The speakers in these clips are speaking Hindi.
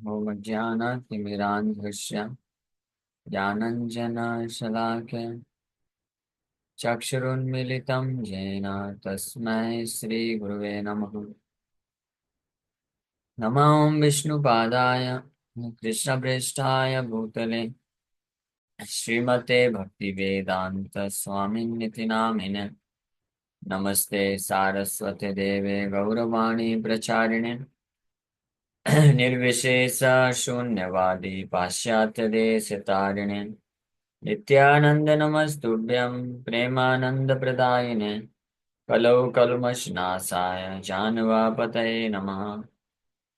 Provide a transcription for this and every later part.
ॐ ज्ञानातिमिरान्धस्य ज्ञानञ्जनशलाकया चक्षुरुन्मीलितं येन तस्मै श्रीगुरुवे नमः। नमो विष्णुपादाय कृष्णप्रेष्ठाय भूतले श्रीमते भक्तिवेदान्त स्वामिनिति नामिने। नमस्ते सारस्वते देवे गौरवाणी प्रचारिणे निर्विशेष शून्यवादी पाश्चात्य देश तारिणे नित्यानंद नमस्तुभ्यं प्रेमानंद प्रदायिने कलौ कल्मषनाशाय जानवापतये नमः।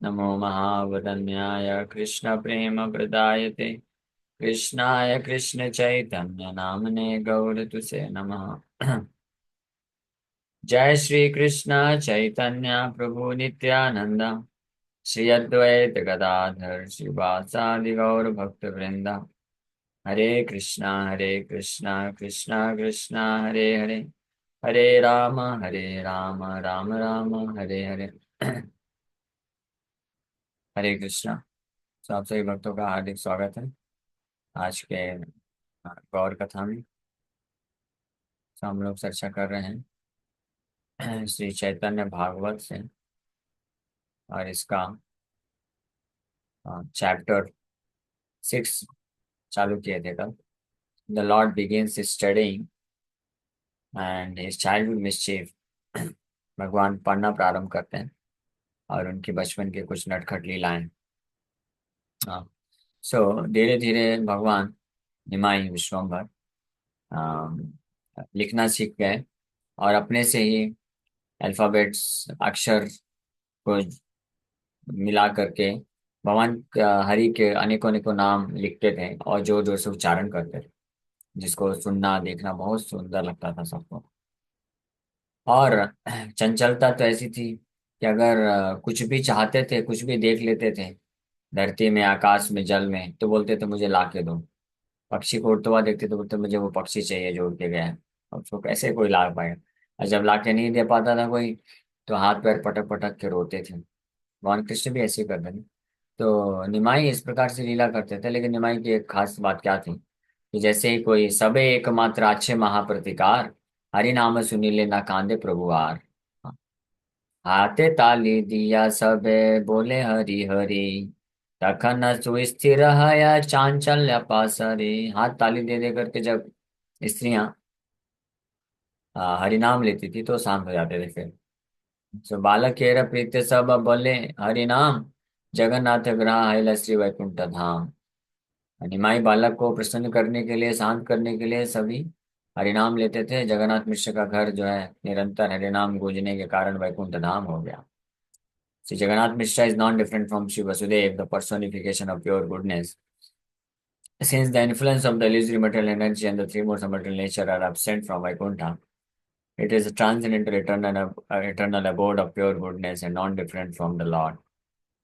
नमो महावदन्याय कृष्ण प्रेम प्रदायते कृष्णाय कृष्ण चैतन्य नामने गौरतुसे नमः। जय श्री कृष्ण चैतन्य प्रभु नित्यानंद श्री अद्वैत गदाधर श्रीवासादि गौर भक्त वृंदा। हरे कृष्णा कृष्णा कृष्णा हरे हरे हरे राम राम राम हरे हरे। हरे कृष्णा। तो आप सभी भक्तों का हार्दिक स्वागत है आज के गौर कथा में। तो हम लोग चर्चा कर रहे हैं श्री चैतन्य भागवत से और इसका चैप्टर 6 चालू किए थे कल। The Lord begins studying and his childhood mischief. भगवान पढ़ना प्रारंभ करते हैं और उनके बचपन के कुछ नटखट लीलाएं। हाँ। सो धीरे धीरे भगवान निमाई विश्वम्भर लिखना सीख गए और अपने से ही अल्फाबेट्स अक्षर को मिला करके भगवान हरि के अनेकों अनेकों नाम लिखते थे और जोर जोर से उच्चारण करते थे, जिसको सुनना देखना बहुत सुंदर लगता था सबको। और चंचलता तो ऐसी थी कि अगर कुछ भी चाहते थे कुछ भी देख लेते थे धरती में आकाश में जल में तो बोलते थे मुझे ला के दो। पक्षी को उड़ता हुआ देखते तो बोलते मुझे वो पक्षी चाहिए जो उड़ के गया है। अब उसको कैसे कोई ला पाएगा। और जब ला के नहीं दे पाता था कोई तो हाथ पैर पटक पटक के रोते थे। भगवान कृष्ण भी ऐसे ही करते थे। तो निमाई इस प्रकार से लीला करते थे, लेकिन निमाई की एक खास बात क्या थी कि जैसे ही कोई सबे एकमात्र अच्छे महाप्रतिकार हरि नाम सुनीले ना कांदे प्रभुआर। हाथे ताली दिया सबे बोले हरि हरि तखन सुस्थिर या चांचल्य पासरे। हाथ ताली दे दे करके जब स्त्रियां हरि नाम लेती थी तो शांत हो जाते थे फिर। सो बालक केर प्रीत सब बोले हरि नाम जगन्नाथ ग्रह है श्री वैकुंठ धाम। निमाई बालक को प्रसन्न करने के लिए शांत करने के लिए सभी हरिनाम लेते थे। जगन्नाथ मिश्र का घर जो है निरंतर हरिनाम गूंजने के कारण वैकुंठ धाम हो गया। Shri Jagannath Mishra is not different from Shiva Vasudev, the personification of pure goodness. Since the influence of the illusory material energy and the three modes of material nature are absent from Vaikuntha, it is a transcendental eternal abode of pure goodness and non-different from the Lord.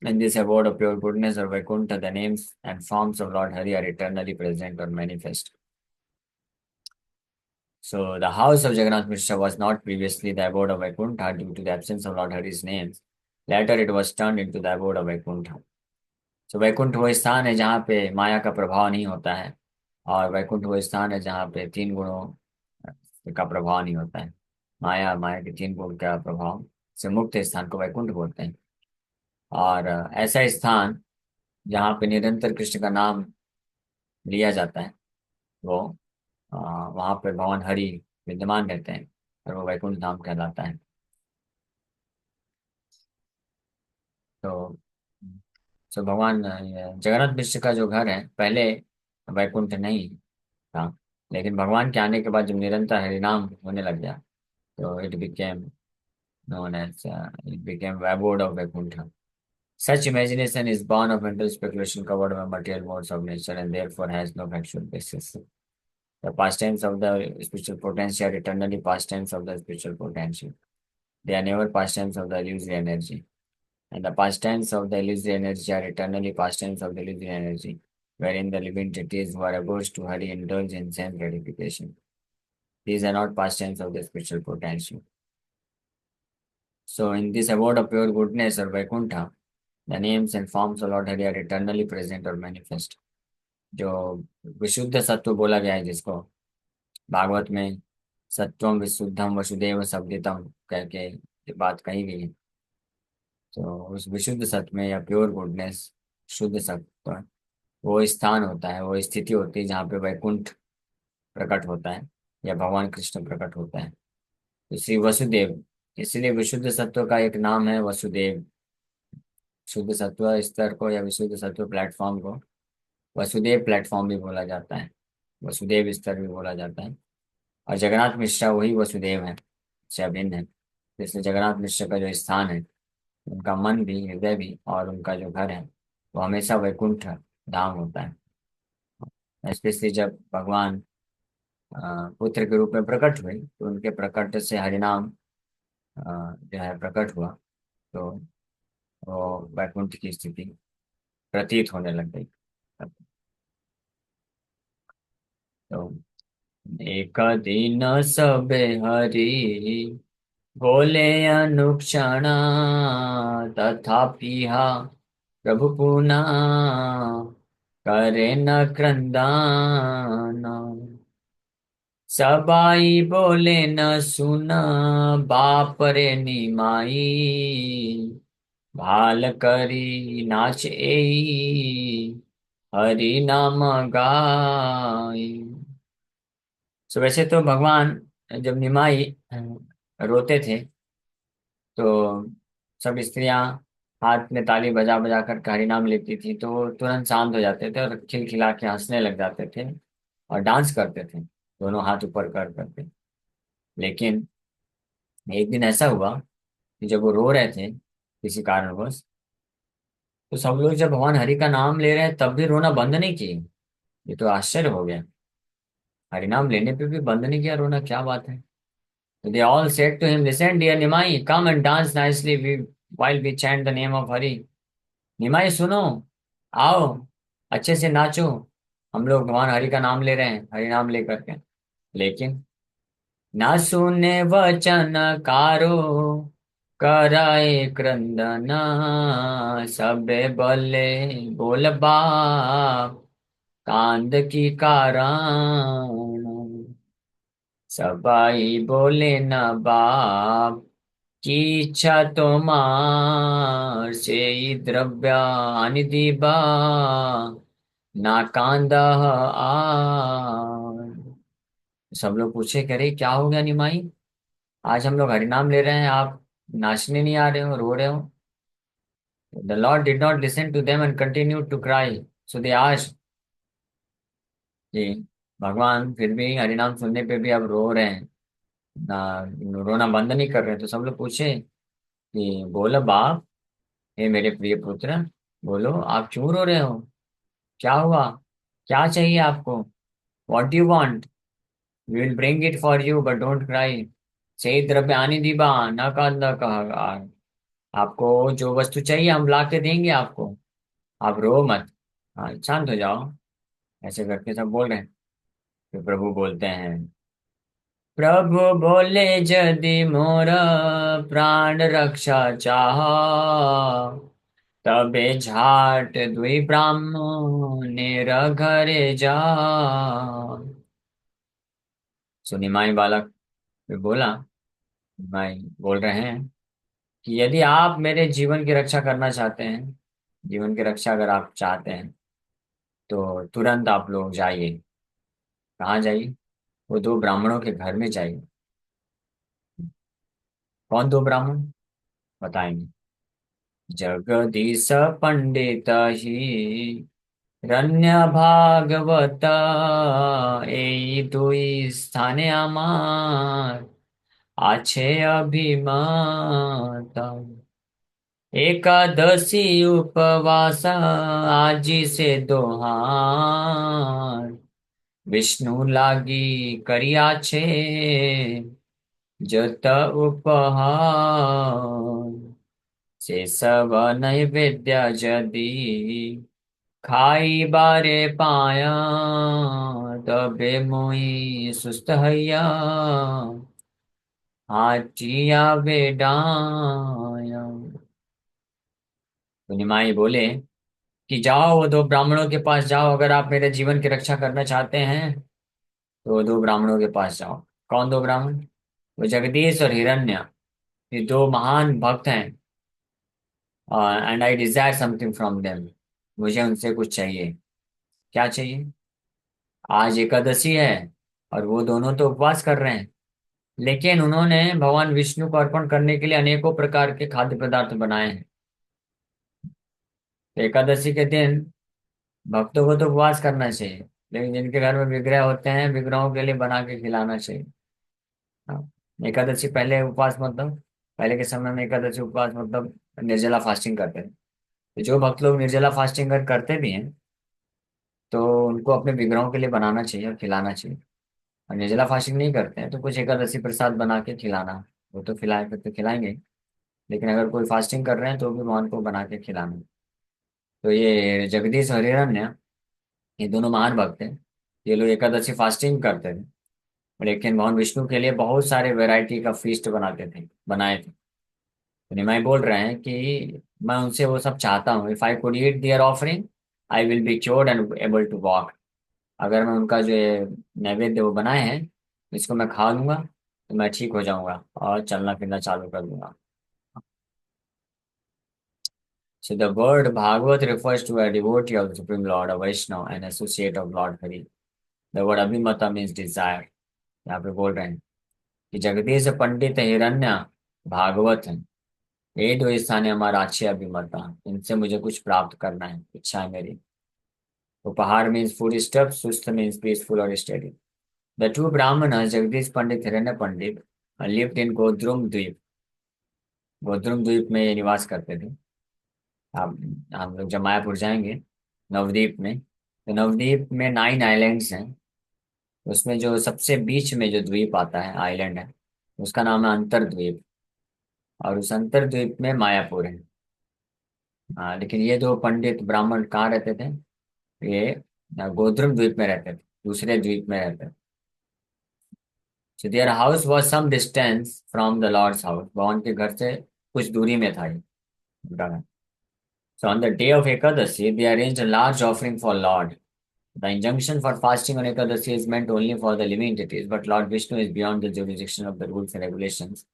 In this abode of pure goodness or Vaikuntha, the names and forms of Lord Hari are eternally present or manifest. So, the house of Jagannath Mishra was not previously the abode of Vaikuntha due to the absence of Lord Hari's names. Later, it was turned into the abode of Vaikuntha. So, Vaikuntha वो स्थान है जहाँ पे माया का प्रभाव नहीं होता है और वैकुंठ वो स्थान है जहाँ पे तीन गुणों का प्रभाव नहीं होता है। माया माया के तीन गुण का प्रभाव से मुक्त स्थान को वैकुंठ बोलते हैं। और ऐसा स्थान जहाँ पे निरंतर कृष्ण का नाम लिया जाता है वो वहाँ पे भगवान हरि विद्यमान रहते हैं और वो वैकुंठ धाम कहलाता है। तो भगवान जगन्नाथ मिश्र का जो घर है पहले वैकुंठ नहीं था, लेकिन भगवान के आने के बाद जब निरंतर हरिनाम होने लग गया तो it became abode of Vaikuntha. Such imagination is born of mental speculation covered by material modes of nature and therefore has no factual basis. The pastimes of the spiritual potential are eternally pastimes of the spiritual potential. They are never pastimes of the illusory energy. And the pastimes of the illusory energy are eternally pastimes of the illusory energy, wherein the living entities who are opposed to Hari indulge in sense gratification. These are not pastimes of the spiritual potential. So, in this abode of pure goodness or Vaikuntha, the names and forms of Lord Hari are eternally present और मैनिफेस्ट। जो विशुद्ध सत्व बोला गया है, जिसको भागवत में सत्वम विशुद्धम वसुदेव सद्गीतम कह के ये बात कही गई है। तो उस विशुद्ध सत्व में या प्योर गुडनेस, शुद्ध सत्व, वो स्थान होता है, वो स्थिति होती है जहाँ पे वैकुंठ प्रकट होता है या भगवान कृष्ण प्रकट होता है। तो श्री वसुदेव, इसलिए विशुद्ध सत्व का एक नाम है वसुदेव। शुद्ध सत्व स्तर को या विशुद्ध सत्व प्लेटफॉर्म को वसुदेव प्लेटफॉर्म भी बोला जाता है, वसुदेव स्तर भी बोला जाता है। और जगन्नाथ मिश्रा वही वसुदेव है, से अभिन्न है। इसलिए जगन्नाथ मिश्र का जो स्थान है, उनका मन भी, हृदय भी, और उनका जो घर है, वो हमेशा वैकुंठ धाम होता है। स्पेशली जब भगवान पुत्र के रूप में प्रकट हुए, तो उनके प्रकट से हरिनाम जो है प्रकट हुआ। तो वो वैकुंठ की स्थिति प्रतीत होने लग गई। तो एक दिन सबे हरि बोले अनुक्षण, तथापि हा प्रभु पुनः करे न क्रंदन। सबाई बोले न सुन बाप रे निमाई, भाल करी नाच एई हरि नाम गाई। सो वैसे तो भगवान जब निमाई रोते थे, तो सब स्त्रियां हाथ में ताली बजा बजा कर हरि नाम लेती थी, तो वो तुरंत शांत हो जाते थे और खिलखिला के हंसने लग जाते थे और डांस करते थे, दोनों हाथ ऊपर कर करके। लेकिन एक दिन ऐसा हुआ कि जब वो रो रहे थे किसी कारणवश, तो सब लोग जब भगवान हरि का नाम ले रहे हैं तब भी रोना बंद नहीं किए। ये तो आश्चर्य हो गया, हरि नाम लेने पे भी बंद नहीं किया रोना, क्या बात है। तो they all said to him, listen dear Nimai, come and dance nicely while we chant the name of Hari। निमाई सुनो, आओ, अच्छे से नाचो, हम लोग भगवान हरि का नाम ले रहे हैं, हरि नाम लेकर के। लेकिन ना सुने वचन कारो, कराए क्रंदन, सबे बल्ले बोल बाप कांद की कारण। सबाई बोले न बाप की इच्छा तो मार से ही द्रव्य हानि दीबा ना कांदा आर। सब लोग पूछे, करे क्या हो गया निमाई, आज हम लोग हरिनाम ले रहे हैं, आप नाचने नहीं आ रहे हो, रो रहे हो। The lord did not listen to them and continue to cry. So they asked जी, भगवान फिर भी हरिनाम सुनने पे भी अब रो रहे हैं, ना रोना बंद नहीं कर रहे। तो सब लोग पूछे कि बोलो बाप, हे मेरे प्रिय पुत्र, बोलो आप क्यों रो रहे हो, क्या हुआ, क्या चाहिए आपको, what do you want, we will bring it for you but don't cry. सही द्रव्य आनी दीबा न का न कहा। आपको जो वस्तु चाहिए हम ला के देंगे आपको, आप रो मत, हाँ शांत हो जाओ। ऐसे करके सब बोल रहे हैं। तो प्रभु बोलते हैं, प्रभु बोले यदि मोर प्राण रक्षा चाह, तबे झाट दुई ब्राह्मणेर घरे जा। सुनिमाई बालक फिर बोला, भाई बोल रहे हैं कि यदि आप मेरे जीवन की रक्षा करना चाहते हैं, जीवन की रक्षा अगर आप चाहते हैं, तो तुरंत आप लोग जाइए। कहाँ जाइए, वो दो ब्राह्मणों के घर में जाइए। कौन दो ब्राह्मण, बताएंगे। जगदीश पंडित ही रण्य भागवत, এই দুই স্থানে আমার আছে अभिमत। एकादशी उपवास आजी से दोहार, विष्णु लागी करिया छे जत उपहार। से सब नैवेद्य यदि खाई बारे पाया, तबे मोई सुस्त हैया हाथिया बेडाया। तो निमाई बोले कि जाओ वो दो ब्राह्मणों के पास जाओ, अगर आप मेरे जीवन की रक्षा करना चाहते हैं तो वो दो ब्राह्मणों के पास जाओ। कौन दो ब्राह्मण? वो जगदीश और हिरण्य, ये दो महान भक्त हैं। And I Dzire something from them, मुझे उनसे कुछ चाहिए। क्या चाहिए? आज एकादशी है और वो दोनों तो उपवास कर रहे हैं, लेकिन उन्होंने भगवान विष्णु को अर्पण करने के लिए अनेकों प्रकार के खाद्य पदार्थ बनाए हैं। तो एकादशी के दिन भक्तों को तो उपवास करना चाहिए, लेकिन जिनके घर में विग्रह होते हैं विग्रहों के लिए बना के खिलाना चाहिए। हाँ। एकादशी पहले उपवास मतलब, पहले के समय में एकादशी उपवास मतलब निर्जला फास्टिंग करते थे। तो जो भक्त लोग निर्जला फास्टिंग करते भी हैं तो उनको अपने विग्रहों के लिए बनाना चाहिए और खिलाना चाहिए। और निर्जला फास्टिंग नहीं करते हैं तो कुछ एकादशी प्रसाद बना के खिलाना, वो तो खिलाए फिर तो खिलाएंगे। लेकिन अगर कोई फास्टिंग कर रहे हैं तो भी भगवान को बना के खिलाना। तो ये जगदीश और हिरण्य, ये दोनों महान भक्त हैं। ये लोग एकादशी फास्टिंग करते थे, लेकिन भगवान विष्णु के लिए बहुत सारे वैरायटी का फीस्ट बनाए थे। तो निमाई बोल रहे हैं कि मैं उनसे वो सब चाहता हूँ। If I could eat their offering I will be cured and able to walk. अगर मैं उनका जो ये नैवेद्य वो बनाए हैं इसको मैं खा लूंगा तो मैं ठीक हो जाऊंगा और चलना फिरना चालू कर दूंगा। So the word Bhagavat refers to a devotee of the Supreme Lord, a Vaishnava, an associate of Lord Hari. The word Abhimata means desire. यहाँ पे बोल रहे हैं कि जगदीश पंडित हिरण्य भागवत हैं, ये दो स्थान है हमारा अच्छे अभिमता, इनसे मुझे कुछ प्राप्त करना है, इच्छा है मेरी। उपहार मीन्स फूड स्टफ, सुस्त मीन्स पीसफुल और स्टडी। द टू ब्राह्मण जगदीश पंडित हिरण्य पंडित लिव्ड इन गोद्रुम द्वीप। गोद्रुम द्वीप में ये निवास करते थे। अब हम लोग जब मायापुर जाएंगे नवद्वीप में, तो नवद्वीप में 9 आइलैंड्स हैं। उसमें जो सबसे बीच में जो द्वीप आता है, आइलैंड है, उसका नाम है अंतरद्वीप। और उस अंतरद्वीप में मायापुर है। हाँ, लेकिन ये दो पंडित ब्राह्मण कहाँ रहते थे? ये गोद्रुम द्वीप में रहते थे, दूसरे द्वीप में रहते थे। So their house was some distance from the Lord's house. भगवान के घर से कुछ दूरी में था ये उनका घर। So on the day of Ekadasi, they arranged a large offering for Lord. The injunction for fasting on Ekadasi is meant only for the living entities, but Lord Vishnu is beyond the jurisdiction of the rules and regulations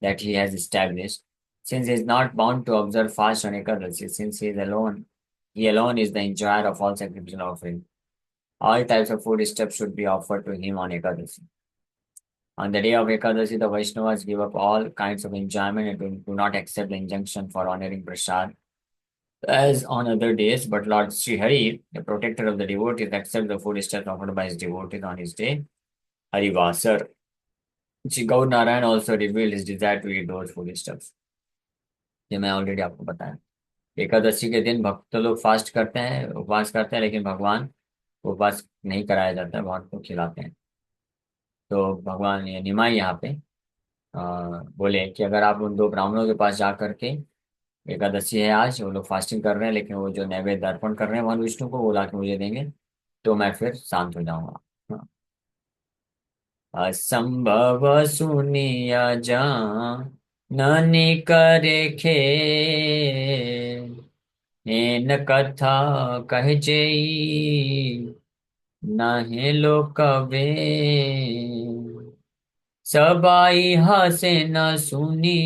that he has established. Since he is not bound to observe fast on Ekadasi, since he alone is the enjoyer of all sacrificial offerings. All types of food stuff should be offered to him on Ekadasi. On the day of Ekadasi, the Vaishnavas give up all kinds of enjoyment and do not accept the injunction for honoring prasad as on other days. But Lord Sri Hari, the protector of the devotees, accepts the food stuff offered by his devotees on his day, Harivasar. Shri Gaur Narayan also revealed his desire to eat those food stuffs. ये मैं ऑलरेडी आपको बताया। एकादशी के दिन भक्त लोग फास्ट करते हैं, उपवास करते हैं, लेकिन भगवान को उपवास नहीं कराया जाता है, भगवान को खिलाते हैं। तो भगवान ये निमाई यहाँ पे बोले कि अगर आप उन दो ब्राह्मणों के पास जा करके, एकादशी है आज, वो लोग फास्टिंग कर रहे हैं लेकिन वो जो नैवेद्य अर्पण कर रहे हैं भगवान विष्णु को वो ला के मुझे देंगे तो मैं फिर शांत हो जाऊंगा। हाँ। असंभव सुनिया जा ननि करे खेल, एन कथा कह जेई नाहे लोक वेद। सबाई हसे न सुनी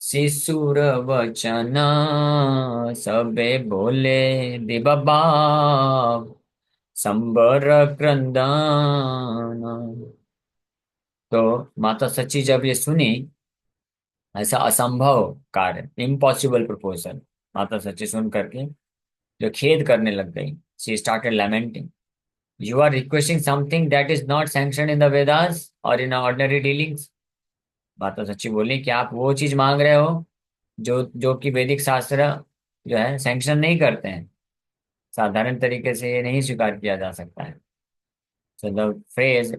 शिशुर वचना, सबे बोले दिबा संबर क्रंदन। तो माता सची जब ये सुनी, ऐसा असंभव कार्य, इम्पॉसिबल प्रपोजल, माता सची सुन करके जो खेद करने लग गई, she started lamenting. You are requesting something that is not sanction in the Vedas और इन ऑर्डिनरी डीलिंग्स। माता सची बोली कि आप वो चीज मांग रहे हो जो जो कि वैदिक शास्त्र जो है सैंक्शन नहीं करते हैं, साधारण तरीके से ये नहीं स्वीकार किया जा सकता है। So the phrase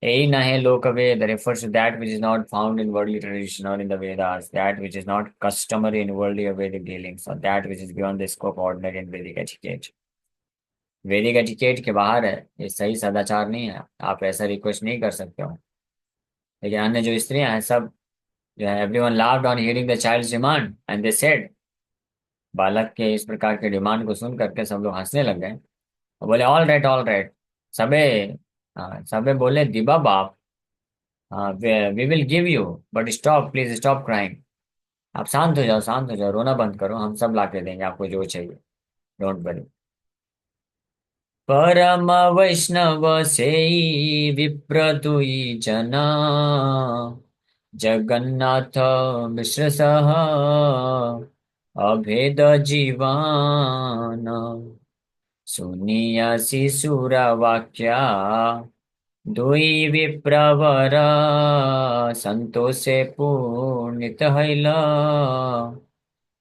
"ei nahe lokaved" refers to that which is not found in worldly tradition or in the Vedas, that which is not customary in worldly or Vedic dealings, or that which is beyond the scope of ordinary and Vedic etiquette. वैदिक एटिकेट के बाहर है, ये सही सदाचार नहीं है, आप ऐसा रिक्वेस्ट नहीं कर सकते हो। लेकिन अन्य जो स्त्रियां हैं सब जो है, everyone laughed on hearing the child's demand and they said बालक के इस प्रकार के डिमांड को सुन करके सब लोग हंसने लग गए और बोले ऑल राइट ऑल राइट। सबे सबे बोले दिबा बाप, we will give you, but stop please stop crying. आप शांत हो जाओ, शांत हो जाओ, रोना बंद करो, हम सब ला के देंगे आपको जो चाहिए, डोंट वरी। परम वैष्णव से विप्र दुई जना, जगन्नाथ मिश्र सह अभेद जीवन, सुनिया शिशुरा वाक्या दुई विप्रवर, संतोषे पूर्णित हैला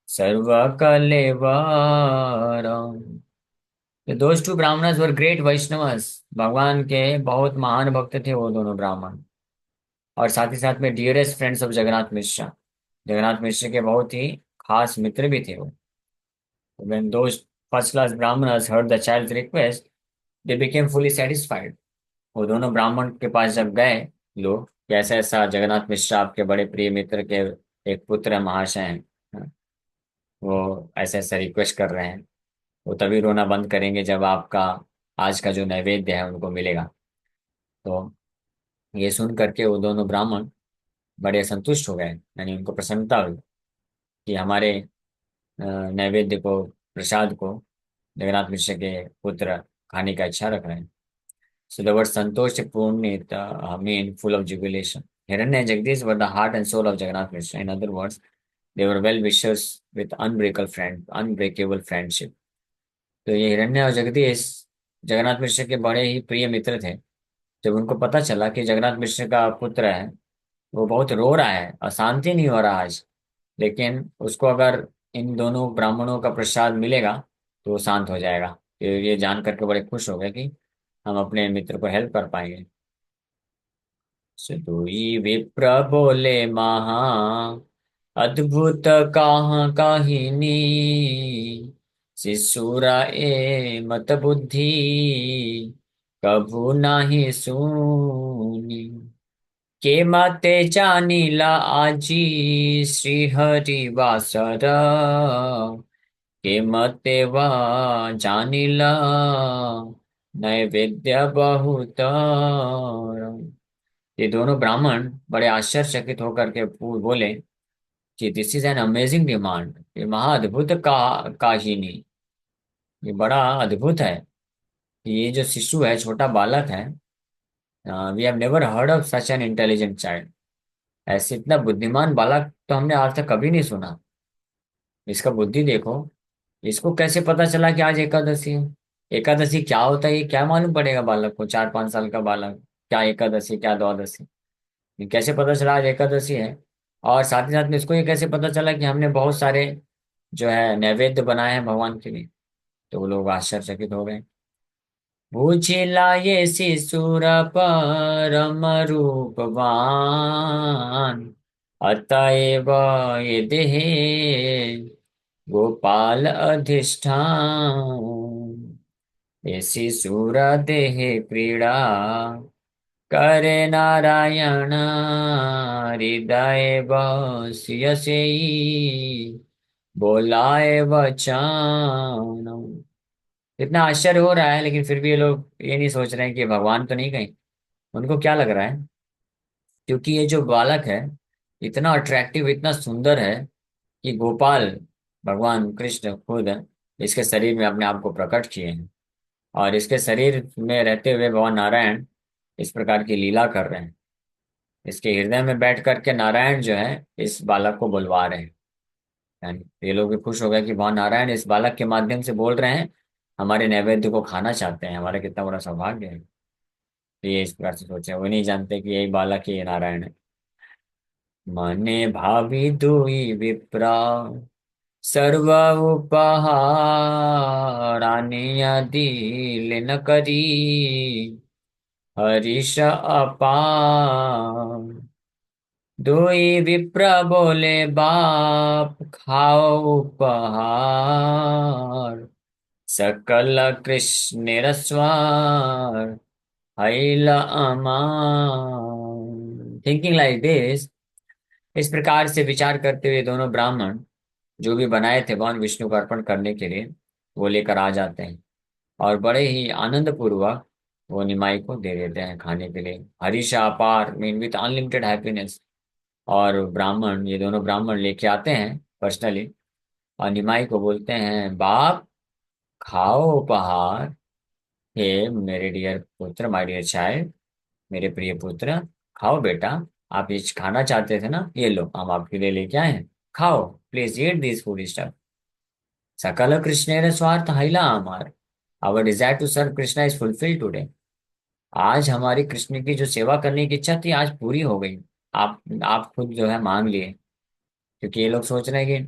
सर्व कलेवर। Those two Brahmanas were great Vaishnavas, भगवान के बहुत महान भक्त थे वो दोनों ब्राह्मण, और साथ ही साथ में dearest friends of Jagannath Mishra, Jagannath Mishra के बहुत ही खास मित्र भी थे वो। When those first class brahmanas heard the child's request, they became fully satisfied। वो दोनों ब्राह्मण के पास जब गए लोग कि ऐसा ऐसा जगन्नाथ मिश्रा आपके बड़े प्रिय मित्र के एक पुत्र महाशय हैं, वो ऐसा ऐसा रिक्वेस्ट कर रहे हैं, वो तभी रोना बंद करेंगे जब आपका आज का जो नैवेद्य है उनको मिलेगा। तो ये सुन करके वो दोनों ब्राह्मण बड़े संतुष्ट हो गए, यानी उनको प्रसन्नता हुई कि हमारे नैवेद्य को, प्रसाद को जगन्नाथ मिश्र के पुत्र खाने का इच्छा रख रहे हैं। So the word Santosh Purnit mean full of jubilation. Hiranya and Jagdish were the heart and soul of Jagannath Mishra. In other words, they were well wishers with unbreakable friendship. तो ये हिरण्य और जगदीश जगन्नाथ मिश्र के बड़े ही प्रिय मित्र थे। जब उनको पता चला कि जगन्नाथ मिश्र का पुत्र है, वो बहुत रो रहा है, अशांति नहीं हो रहा आज, लेकिन उसको अगर इन दोनों ब्राह्मणों का प्रसाद मिलेगा तो वो शांत हो जाएगा। तो ये जान करके बड़े खुश हो गए कि हम अपने मित्र को हेल्प कर पाएंगे। सदुई विप्र बोले महा अद्भुत कहाँ काहिनी, शिशुरा ए मत बुद्धि कभू नाही सुनी, के मते जानिला आजी श्री हरि वासर, के मते वा जानिला नैवेद्य बहुत। ये दोनों ब्राह्मण बड़े आश्चर्यचकित होकर के बोले कि this is an amazing demand, ये महाअद्भुत का काहिनी, ये बड़ा अद्भुत है। ये जो शिशु है, छोटा बालक है, we have never heard of such an intelligent child. ऐसे इतना बुद्धिमान बालक तो हमने आज तक कभी नहीं सुना। इसका बुद्धि देखो, इसको कैसे पता चला कि आज एकादशी है? एकादशी क्या होता है ये क्या मालूम पड़ेगा बालक को, 4-5 साल का बालक, क्या एकादशी क्या द्वादशी, ये कैसे पता चला आज एकादशी है? और साथ ही साथ में इसको ये कैसे पता चला कि हमने बहुत सारे जो है नैवेद्य बनाए हैं भगवान के लिए? तो वो लोग आश्चर्यचकित हो गए। पूछिला ये शिशुर परम रूपवान, अतएव ये देहे गोपाल अधिष्ठान, ये शिशुर देह क्रीड़ा करे नारायण, हृदय बसियसे बोलाए वचन। इतना आश्चर्य हो रहा है, लेकिन फिर भी ये लोग ये नहीं सोच रहे हैं कि भगवान तो नहीं कहीं। उनको क्या लग रहा है, क्योंकि ये जो बालक है इतना अट्रैक्टिव, इतना सुंदर है कि गोपाल भगवान कृष्ण खुद इसके शरीर में अपने आप को प्रकट किए हैं, और इसके शरीर में रहते हुए भगवान नारायण इस प्रकार की लीला कर रहे हैं। इसके हृदय में बैठ करके नारायण जो है इस बालक को बुलवा रहे हैं। यानी ये लोग भी खुश हो गए कि भगवान नारायण इस बालक के माध्यम से बोल रहे हैं, हमारे नैवेद्य को खाना चाहते हैं, हमारा कितना बड़ा सौभाग्य है। तो ये इस प्रकार से सोचे, वो नहीं जानते कि यही बालक ही ये नारायण है। मने भावी दुई विप्रा सर्व उपहारानि दीन करी, हरीश अपार। दुई विप्र बोले बाप खाओ उपहार, सकल कृष्ण रस्वार हैल अमान। थिंकिंग लाइक दिस, इस प्रकार से विचार करते हुए दोनों ब्राह्मण जो भी बनाए थे भगवान विष्णु को अर्पण करने के लिए वो लेकर आ जाते हैं, और बड़े ही आनंद पूर्वक वो निमाई को दे देते हैं खाने के लिए। हरीशा अपार मीन विथ अनलिमिटेड हैप्पीनेस। और ब्राह्मण, ये दोनों ब्राह्मण लेके आते हैं पर्सनली, और निमाई को बोलते हैं, बाप खाओ उपहार। हे मेरे डियर पुत्र, माय डियर चाइल्ड, मेरे प्रिय पुत्र, खाओ बेटा। आप ये खाना चाहते थे ना, ये लो हम आपके लिए लेके आए हैं, खाओ, please eat this food stuff. सकल कृष्णेर स्वार्थ हैला अमार। Our desire to serve Krishna is fulfill today. आज हमारी कृष्ण की जो सेवा करने की इच्छा थी आज पूरी हो गई। आप खुद जो है मान लिए। क्योंकि ये लोग सोच रहे हैं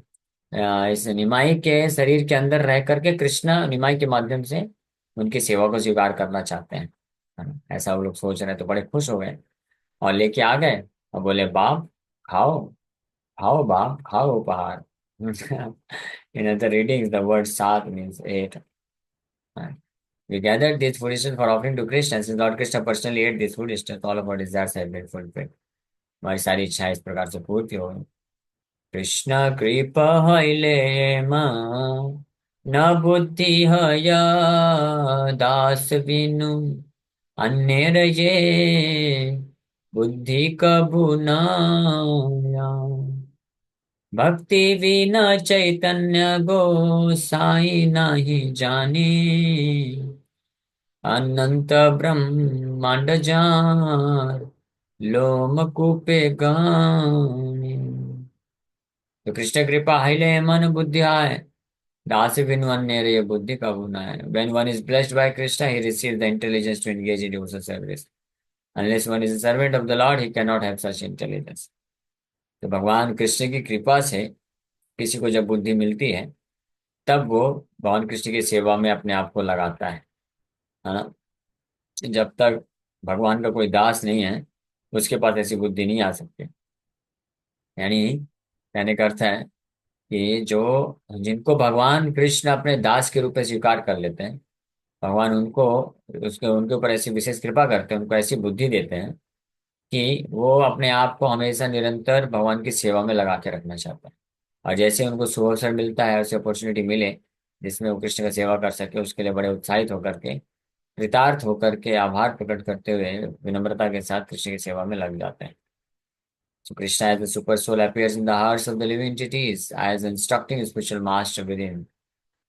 कि इस निमाई के शरीर के अंदर रह करके कृष्ण निमाई के माध्यम से उनकी सेवा को स्वीकार करना चाहते हैं, है ना? ऐसा वो लोग सोच रहे हैं, तो बड़े खुश हो गए और लेके आ गए और बोले, बाप खाओ, खाओ बाप, खाओ उपहार। In other readings, the word sat means eight. We gathered these food items for offering to Krishna. Since Lord Krishna personally ate these food items, all of our desires have been fulfilled. हमारी सारी इच्छाएं इस प्रकार से पूर्ति हो गई। कृष्ण कृपा हइले मां, न बुद्धि हया दास बिनु, अन्य ये बुद्धि कबु नाया। भक्ति बिना चैतन्य गोसाई नाही जाने, अनंत ब्रह्मांड जार लोम कूपे गाने। तो कृष्ण कृपा हिले मन बुद्धि आए, दास बिनु अन्य रे बुद्धि का गुना है। When one is blessed by Krishna, he receives the intelligence to engage in devotional service. Unless one is a servant of the Lord, he cannot have such intelligence. तो भगवान कृष्ण की कृपा से किसी को जब बुद्धि मिलती है, तब वो भगवान कृष्ण की सेवा में अपने आप को लगाता है ना? जब तक भगवान का कोई दास नहीं है, उसके पास ऐसी बुद्धि नहीं आ सकती। यानी कहने का अर्थ है कि जो जिनको भगवान कृष्ण अपने दास के रूप में स्वीकार कर लेते हैं, भगवान उनको उसके उनके ऊपर ऐसी विशेष कृपा करते हैं, उनको ऐसी बुद्धि देते हैं कि वो अपने आप को हमेशा निरंतर भगवान की सेवा में लगा के रखना चाहते हैं। और जैसे उनको सुअवसर मिलता है, ऐसी अपॉर्चुनिटी मिले जिसमें वो कृष्ण का सेवा कर सके, उसके लिए बड़े उत्साहित होकर के, कृतार्थ होकर के, आभार प्रकट करते हुए विनम्रता के साथ कृष्ण की सेवा में लग जाते हैं। So Krishna as the super soul appears in the hearts of the living entities as instructing spiritual master within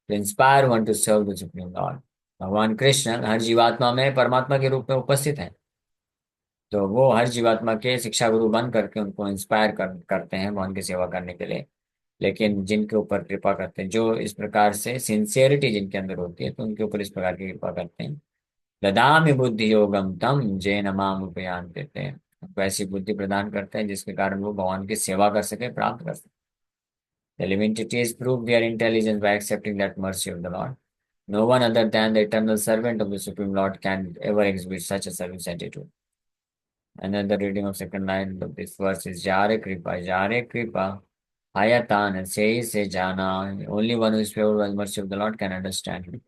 to inspire one to serve the supreme Lord. भगवान कृष्ण हर जीवात्मा में परमात्मा के रूप में उपस्थित है, तो वो हर जीवात्मा के शिक्षा गुरु बन करके उनको इंस्पायर करते हैं भगवान की सेवा करने के लिए। लेकिन जिनके ऊपर कृपा करते हैं, जो इस प्रकार से सिंसियरिटी जिनके अंदर होती है, तो उनके ऊपर इस प्रकार की कृपा करते हैं। ददामि बुद्धि योगम तम जैन माम उपयान देते हैं, उनको ऐसी बुद्धि प्रदान करते हैं जिसके कारण वो भगवान की सेवा कर सके, प्राप्त कर सके। The living entities prove their intelligence by accepting that mercy of the Lord. No one other than the eternal servant of the Supreme Lord can ever exhibit such a service attitude. Another reading of second line of this verse is Jare Kripa, Hayatan, se Jana. Only one who is favored by the mercy of the Lord can understand him.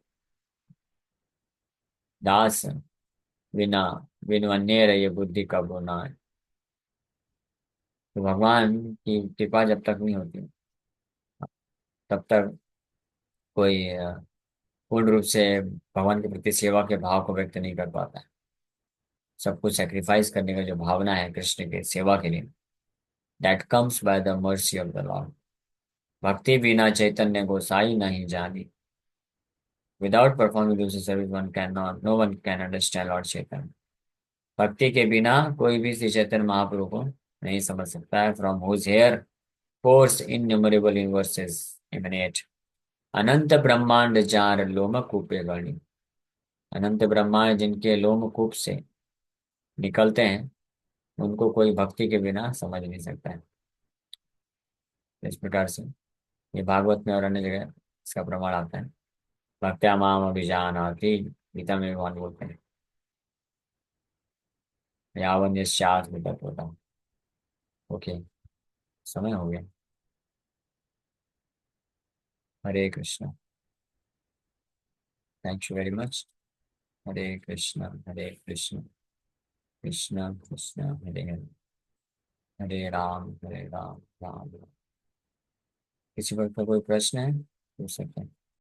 दास बिना बिनु अन्य रहिए बुद्धि का बोना है। तो भगवान की कृपा जब तक नहीं होती, तब तक कोई पूर्ण रूप से भगवान के प्रति सेवा के भाव को व्यक्त नहीं कर पाता है। सब कुछ सेक्रीफाइस करने का जो भावना है कृष्ण के सेवा के लिए, that comes by the mercy of the Lord. भक्ति बिना चैतन्य गोसाई नहीं जानी। विदाउट परफॉर्मिंग दूसरी service one can not, no one can understand Lord Chaitanya. भक्ति के बिना कोई भी श्री चैतन्य महाप्रभु को नहीं समझ सकता है। From whose hair course innumerable universes emanate, अनंत ब्रह्मांड जार लोम कूपे गणी। अनंत ब्रह्मांड जिनके लोमकूप से निकलते हैं, उनको कोई भक्ति के बिना समझ नहीं सकता है। इस प्रकार से ये भागवत में और अन्य जगह इसका प्रमाण आता है। भक्त्या माम अभिजानाति, गीता में भगवान बोलते हैं, यावन यस्यास्मि तत्त्वतः। ओके, समय हो गया। Hare Krishna, thank you very much. Hare Krishna, Hare Krishna, Krishna Krishna Hare Hare, Hare Ram, Ram Ram. किसी पर का कोई प्रश्न है पूछ सकते हैं।